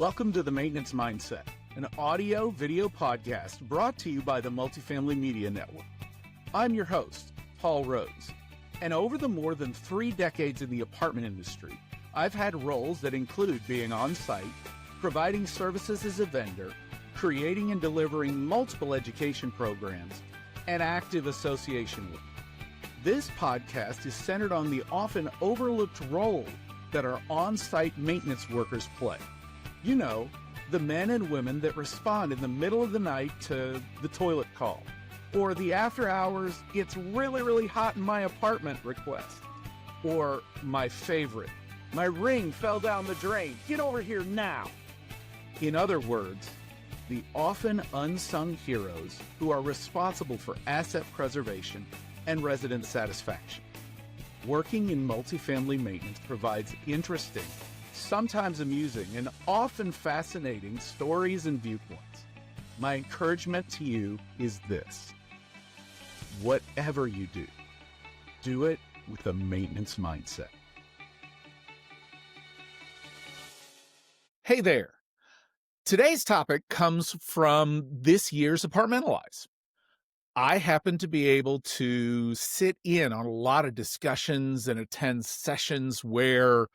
Welcome to The Maintenance Mindset, an audio-video podcast brought to you by the Multifamily Media Network. I'm your host, Paul Rhodes, and over the more than 3 decades in the apartment industry, I've had roles that include being on-site, providing services as a vendor, creating and delivering multiple education programs, and active association work. This podcast is centered on the often overlooked role that our on-site maintenance workers play. You know, the men and women that respond in the middle of the night to the toilet call, or the after hours, it's really hot in my apartment request, or my favorite, my ring fell down the drain, get over here now. In other words, the often unsung heroes who are responsible for asset preservation and resident satisfaction. Working in multifamily maintenance provides interesting, sometimes amusing, and often fascinating stories and viewpoints. My encouragement to you is this: whatever you do it with a maintenance mindset. Hey there. Today's topic comes from this year's Apartmentalize. I happen to be able to sit in on a lot of discussions and attend sessions where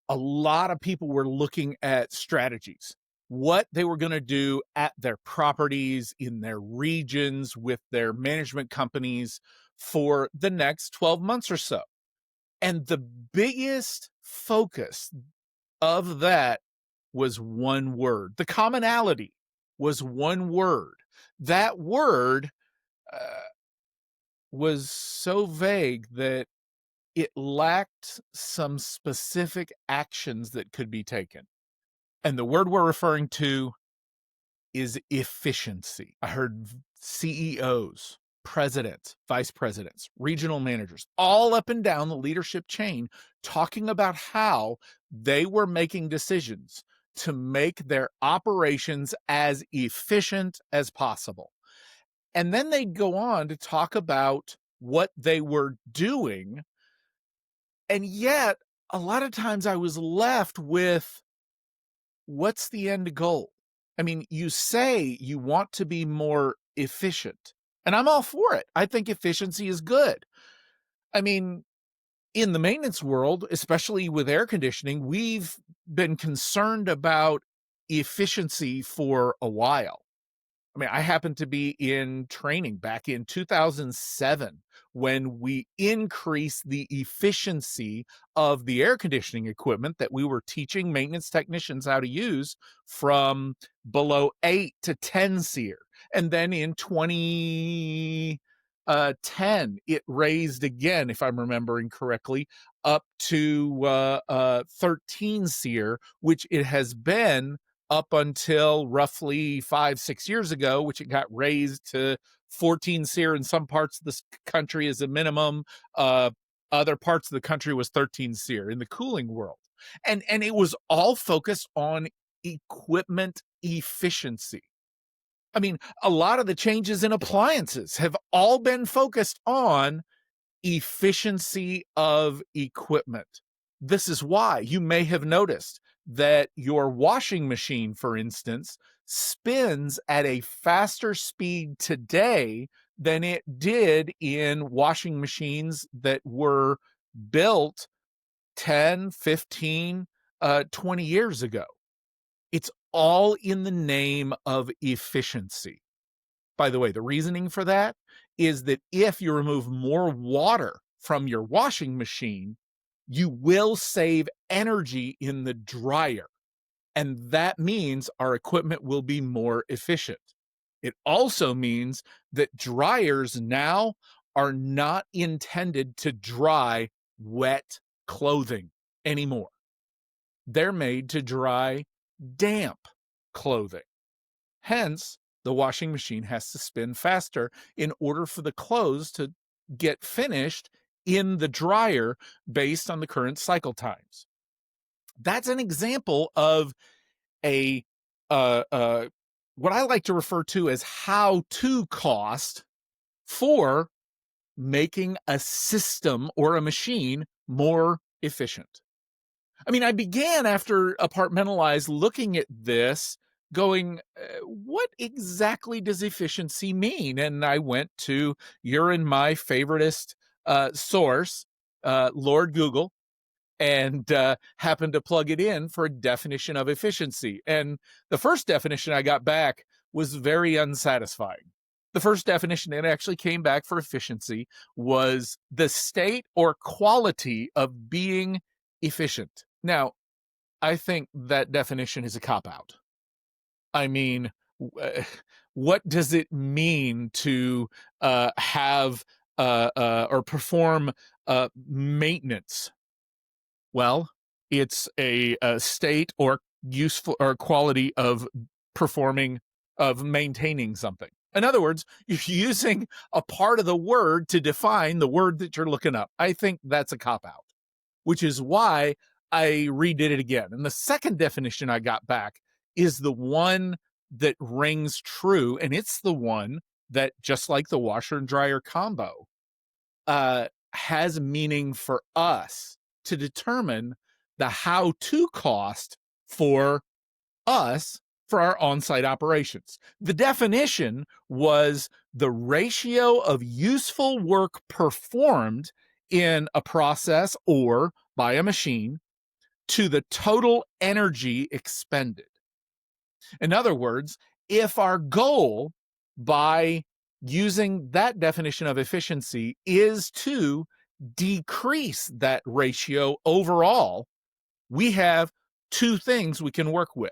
a lot of people were looking at strategies, what they were going to do at their properties, in their regions, with their management companies for the next 12 months or so. And the biggest focus of that was one word. The commonality was one word. That word was so vague that it lacked some specific actions that could be taken. And the word we're referring to is efficiency. I heard CEOs, presidents, vice presidents, regional managers, all up and down the leadership chain talking about how they were making decisions to make their operations as efficient as possible. And then they'd go on to talk about what they were doing. And yet, a lot of times I was left with, what's the end goal? I mean, you say you want to be more efficient, and I'm all for it. I think efficiency is good. I mean, in the maintenance world, especially with air conditioning, we've been concerned about efficiency for a while. I mean, I happened to be in training back in 2007 when we increased the efficiency of the air conditioning equipment that we were teaching maintenance technicians how to use from below 8 to 10 SEER. And then in 2010, it raised again, if I'm remembering correctly, up to 13 SEER, which it has been up until roughly 5-6 years ago, which it got raised to 14 SEER in some parts of this country as a minimum. Other parts of the country was 13 SEER in the cooling world. And it was all focused on equipment efficiency. I mean, a lot of the changes in appliances have all been focused on efficiency of equipment. This is why you may have noticed that your washing machine, for instance, spins at a faster speed today than it did in washing machines that were built 10, 15, 20 years ago. It's all in the name of efficiency. By the way, the reasoning for that is that if you remove more water from your washing machine, you will save energy in the dryer. And that means our equipment will be more efficient. It also means that dryers now are not intended to dry wet clothing anymore. They're made to dry damp clothing. Hence, the washing machine has to spin faster in order for the clothes to get finished in the dryer based on the current cycle times. That's an example of a what I like to refer to as how-to cost for making a system or a machine more efficient. I mean, I began after Apartmentalize looking at this going, what exactly does efficiency mean? And I went to your and my favoriteest source, Lord Google, and happened to plug it in for a definition of efficiency. And the first definition I got back was very unsatisfying. The first definition that actually came back for efficiency was the state or quality of being efficient. Now, I think that definition is a cop-out. I mean, what does it mean to have or perform maintenance? Well, it's a state or useful or quality of performing, of maintaining something. In other words, you're using a part of the word to define the word that you're looking up. I think that's a cop-out, which is why I redid it again. And the second definition I got back is the one that rings true, and it's the one that, just like the washer and dryer combo, has meaning for us to determine the how-to cost for us for our on-site operations. The definition was the ratio of useful work performed in a process or by a machine to the total energy expended. In other words, if our goal by using that definition of efficiency is to decrease that ratio overall, we have two things we can work with.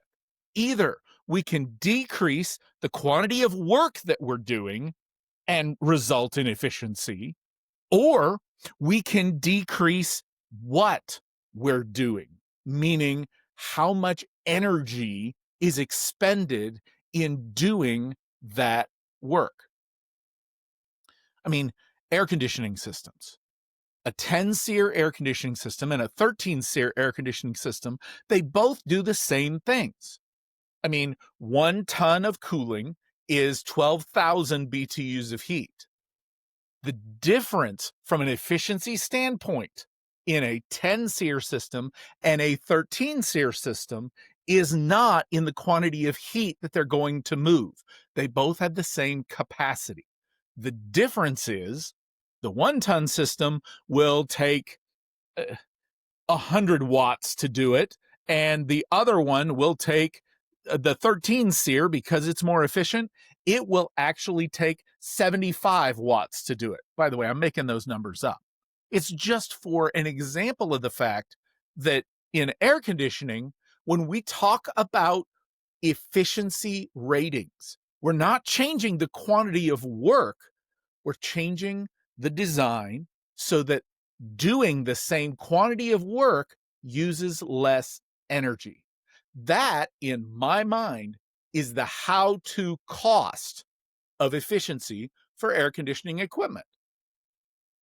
Either we can decrease the quantity of work that we're doing and result in efficiency, or we can decrease what we're doing, meaning how much energy is expended in doing that work. I mean, air conditioning systems. A 10-SEER air conditioning system and a 13-SEER air conditioning system, they both do the same things. I mean, 1 ton of cooling is 12,000 BTUs of heat. The difference from an efficiency standpoint in a 10-SEER system and a 13-SEER system is not in the quantity of heat that they're going to move. They both have the same capacity. The difference is the 1-ton system will take 100 watts to do it, and the other one will take the 13-SEER, because it's more efficient, it will actually take 75 watts to do it. By the way, I'm making those numbers up. It's just for an example of the fact that in air conditioning, when we talk about efficiency ratings, we're not changing the quantity of work, we're changing the design so that doing the same quantity of work uses less energy. That, in my mind, is the how-to cost of efficiency for air conditioning equipment.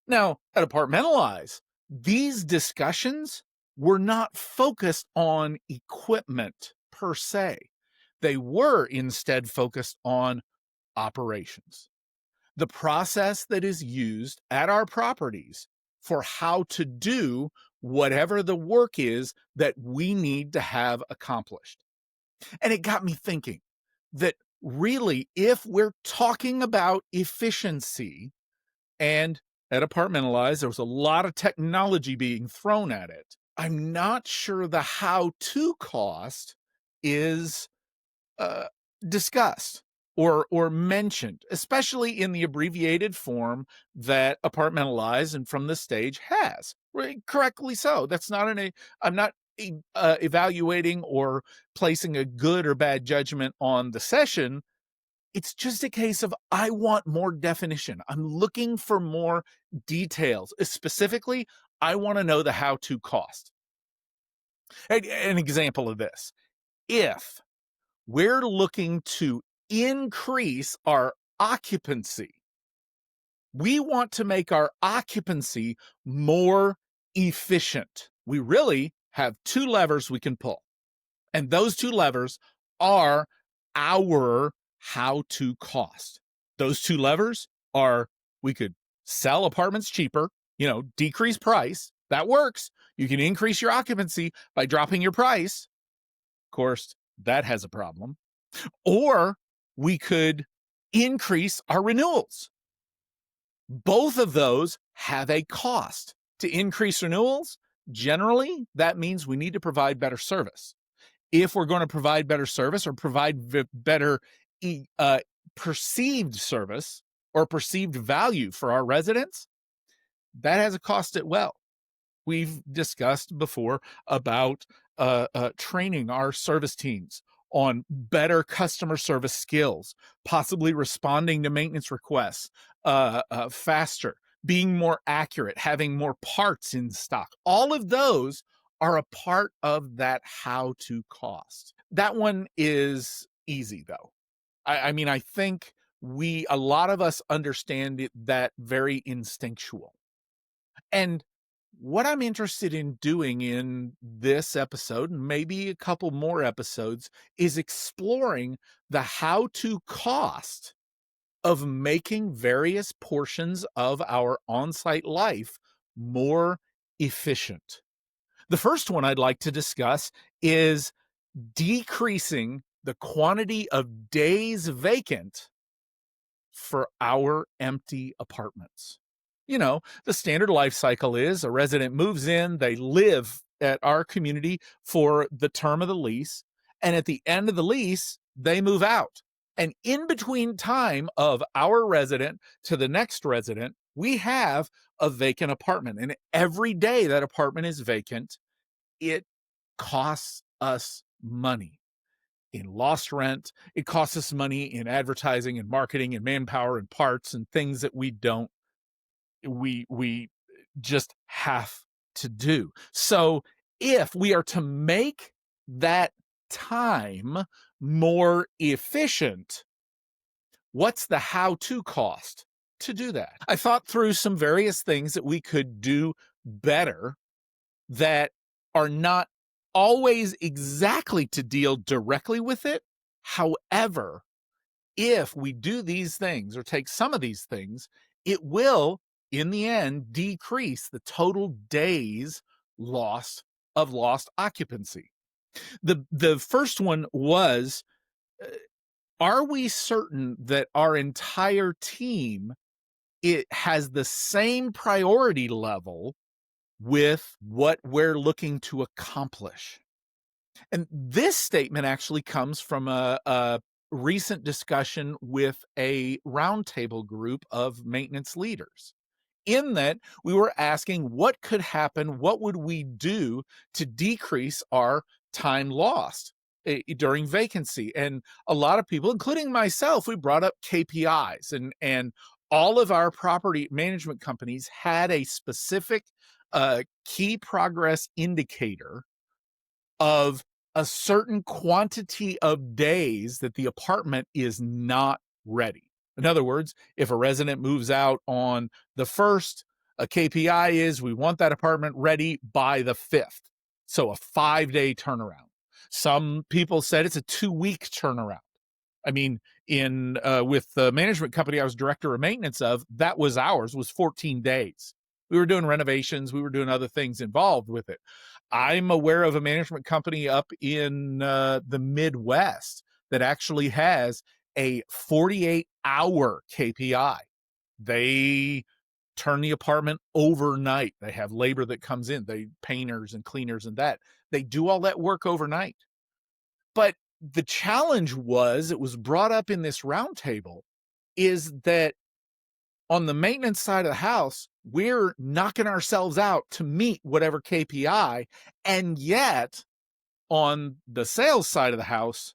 Now, at Apartmentalize, these discussions were not focused on equipment per se. They were instead focused on operations. The process that is used at our properties for how to do whatever the work is that we need to have accomplished. And it got me thinking that really, if we're talking about efficiency, and at Apartmentalize, there was a lot of technology being thrown at it, I'm not sure the how-to cost is discussed or mentioned, especially in the abbreviated form that Apartmentalize and From the Stage has. Right? Correctly so. That's not I'm not evaluating or placing a good or bad judgment on the session. It's just a case of I want more definition. I'm looking for more details. Specifically, I want to know the how-to cost. An example of this: if we're looking to increase our occupancy, we want to make our occupancy more efficient. We really have two levers we can pull, and those two levers are our how-to cost. Those two levers are: we could sell apartments cheaper, decrease price. That works. You can increase your occupancy by dropping your price. Of course, that has a problem. Or we could increase our renewals. Both of those have a cost. To increase renewals, generally, that means we need to provide better service. If we're going to provide better service or provide better perceived service or perceived value for our residents, that has a cost as well. We've discussed before about training our service teams on better customer service skills, possibly responding to maintenance requests faster, being more accurate, having more parts in stock. All of those are a part of that how to cost. That one is easy, though. I mean, I think a lot of us understand it that very instinctual. And what I'm interested in doing in this episode, and maybe a couple more episodes, is exploring the how to cost of making various portions of our on-site life more efficient. The first one I'd like to discuss is decreasing the quantity of days vacant for our empty apartments. You know, the standard life cycle is a resident moves in, they live at our community for the term of the lease, and at the end of the lease, they move out. And in between time of our resident to the next resident, we have a vacant apartment. And every day that apartment is vacant, it costs us money in lost rent. It costs us money in advertising and marketing and manpower and parts and things that we just have to do. So if we are to make that time more efficient, what's the how-to cost to do that? I thought through some various things that we could do better that are not always exactly to deal directly with it. However, if we do these things or take some of these things, it will, in the end, decrease the total days lost occupancy. The first one was, are we certain that our entire team, it has the same priority level with what we're looking to accomplish? And this statement actually comes from a recent discussion with a roundtable group of maintenance leaders, in that we were asking what could happen, what would we do to decrease our time lost during vacancy. And a lot of people, including myself, we brought up KPIs, and all of our property management companies had a specific key progress indicator of a certain quantity of days that the apartment is not ready. In other words, if a resident moves out on the 1st, a KPI is we want that apartment ready by the 5th. So a 5-day turnaround. Some people said it's a 2-week turnaround. I mean, with the management company I was director of maintenance of, that was ours, was 14 days. We were doing renovations. We were doing other things involved with it. I'm aware of a management company up in the Midwest that actually has a 48-hour KPI. They turn the apartment overnight. They have labor that comes in, painters and cleaners and that. They do all that work overnight. But the challenge was, it was brought up in this roundtable, is that on the maintenance side of the house, we're knocking ourselves out to meet whatever KPI. And yet on the sales side of the house,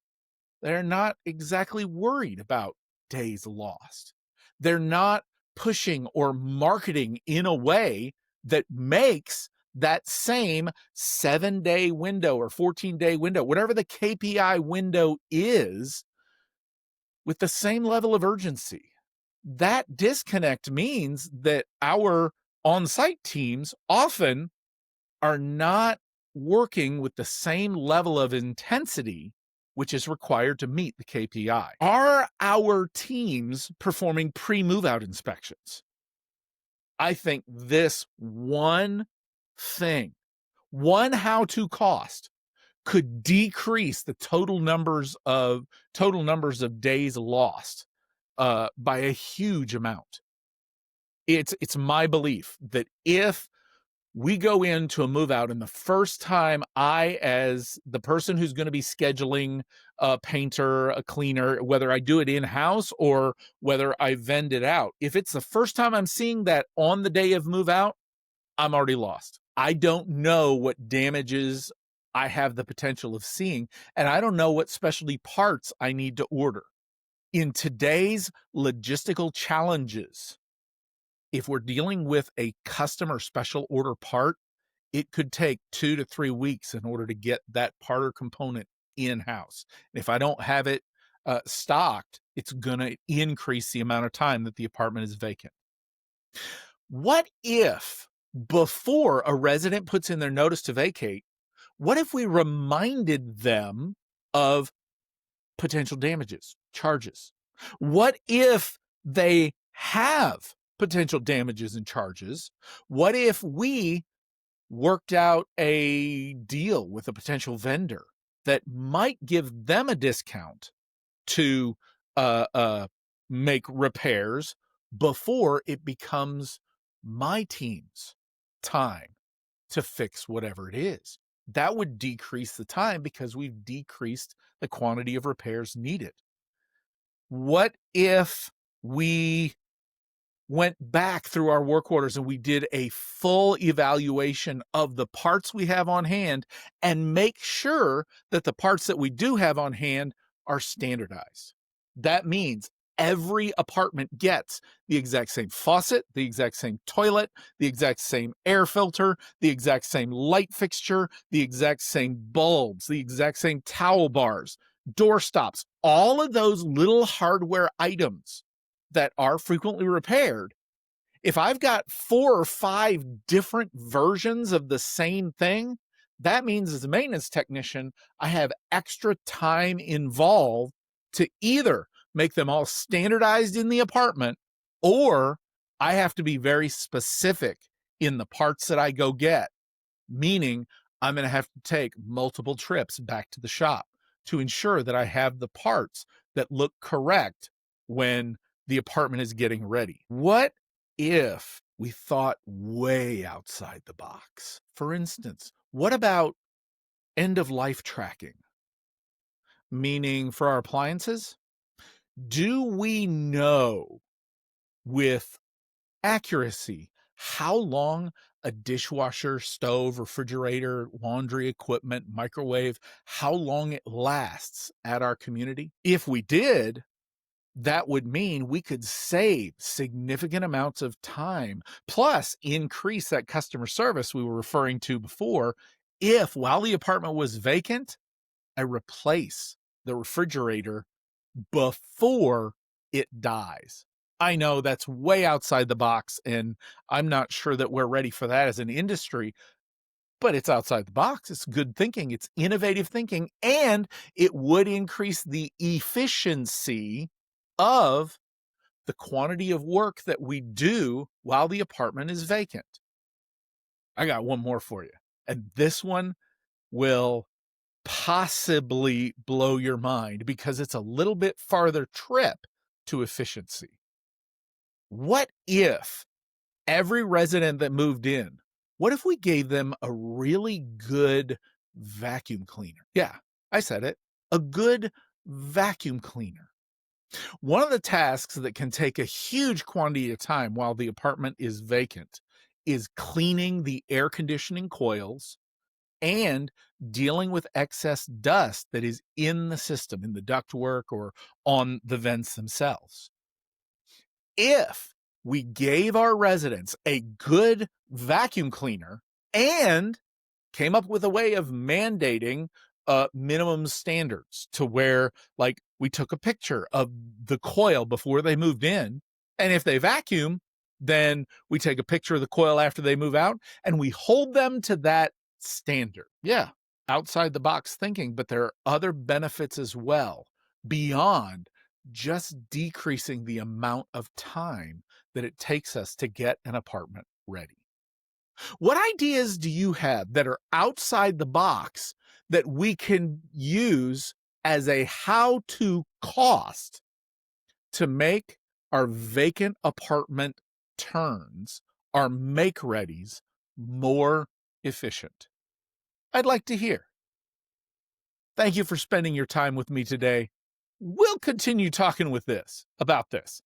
they're not exactly worried about days lost. They're not pushing or marketing in a way that makes that same 7-day window or 14-day window, whatever the KPI window is, with the same level of urgency. That disconnect means that our on-site teams often are not working with the same level of intensity which is required to meet the KPI. Are our teams performing pre-move-out inspections? I think this one thing One how-to cost could decrease the total numbers of days lost by a huge amount. It's my belief that if we go into a move out and the first time I, as the person who's going to be scheduling a painter, a cleaner, whether I do it in-house or whether I vend it out, if it's the first time I'm seeing that on the day of move out, I'm already lost. I don't know what damages I have the potential of seeing, and I don't know what specialty parts I need to order. In today's logistical challenges, if we're dealing with a customer special order part, it could take 2 to 3 weeks in order to get that part or component in-house. And if I don't have it stocked, it's going to increase the amount of time that the apartment is vacant. What if before a resident puts in their notice to vacate, what if we reminded them of potential damages, charges? What if they have potential damages and charges? What if we worked out a deal with a potential vendor that might give them a discount to make repairs before it becomes my team's time to fix whatever it is? That would decrease the time because we've decreased the quantity of repairs needed. What if we went back through our work orders and we did a full evaluation of the parts we have on hand and make sure that the parts that we do have on hand are standardized? That means every apartment gets the exact same faucet, the exact same toilet, the exact same air filter, the exact same light fixture, the exact same bulbs, the exact same towel bars, door stops, all of those little hardware items that are frequently repaired. If I've got 4 or 5 different versions of the same thing, that means as a maintenance technician, I have extra time involved to either make them all standardized in the apartment, or I have to be very specific in the parts that I go get, meaning I'm going to have to take multiple trips back to the shop to ensure that I have the parts that look correct when the apartment is getting ready. What if we thought way outside the box? For instance, what about end of life tracking? Meaning for our appliances, do we know with accuracy how long a dishwasher, stove, refrigerator, laundry equipment, microwave, how long it lasts at our community? If we did, that would mean we could save significant amounts of time, plus increase that customer service we were referring to before. If while the apartment was vacant, I replace the refrigerator before it dies. I know that's way outside the box, and I'm not sure that we're ready for that as an industry, but it's outside the box. It's good thinking. It's innovative thinking, and it would increase the efficiency of the quantity of work that we do while the apartment is vacant. I got one more for you, and this one will possibly blow your mind because it's a little bit farther trip to efficiency. What if every resident that moved in, what if we gave them a really good vacuum cleaner? Yeah, I said it, a good vacuum cleaner. One of the tasks that can take a huge quantity of time while the apartment is vacant is cleaning the air conditioning coils and dealing with excess dust that is in the system, in the ductwork or on the vents themselves. If we gave our residents a good vacuum cleaner and came up with a way of mandating minimum standards to where, like, we took a picture of the coil before they moved in, and if they vacuum, then we take a picture of the coil after they move out, and we hold them to that standard. Yeah, outside the box thinking, but there are other benefits as well beyond just decreasing the amount of time that it takes us to get an apartment ready. What ideas do you have that are outside the box that we can use as a how-to cost to make our vacant apartment turns, our make-readies, more efficient? I'd like to hear. Thank you for spending your time with me today. We'll continue talking about this.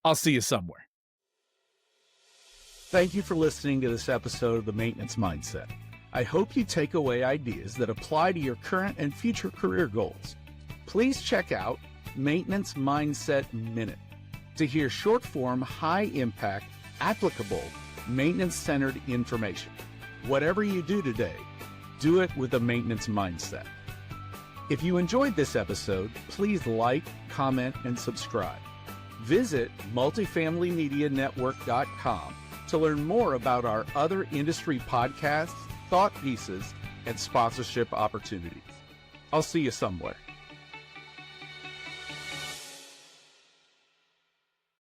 I'll see you somewhere. Thank you for listening to this episode of The Maintenance Mindset. I hope you take away ideas that apply to your current and future career goals. Please check out Maintenance Mindset Minute to hear short-form, high-impact, applicable, maintenance-centered information. Whatever you do today, do it with a maintenance mindset. If you enjoyed this episode, please like, comment, and subscribe. Visit multifamilymedianetwork.com to learn more about our other industry podcasts, thought pieces, and sponsorship opportunities. I'll see you somewhere.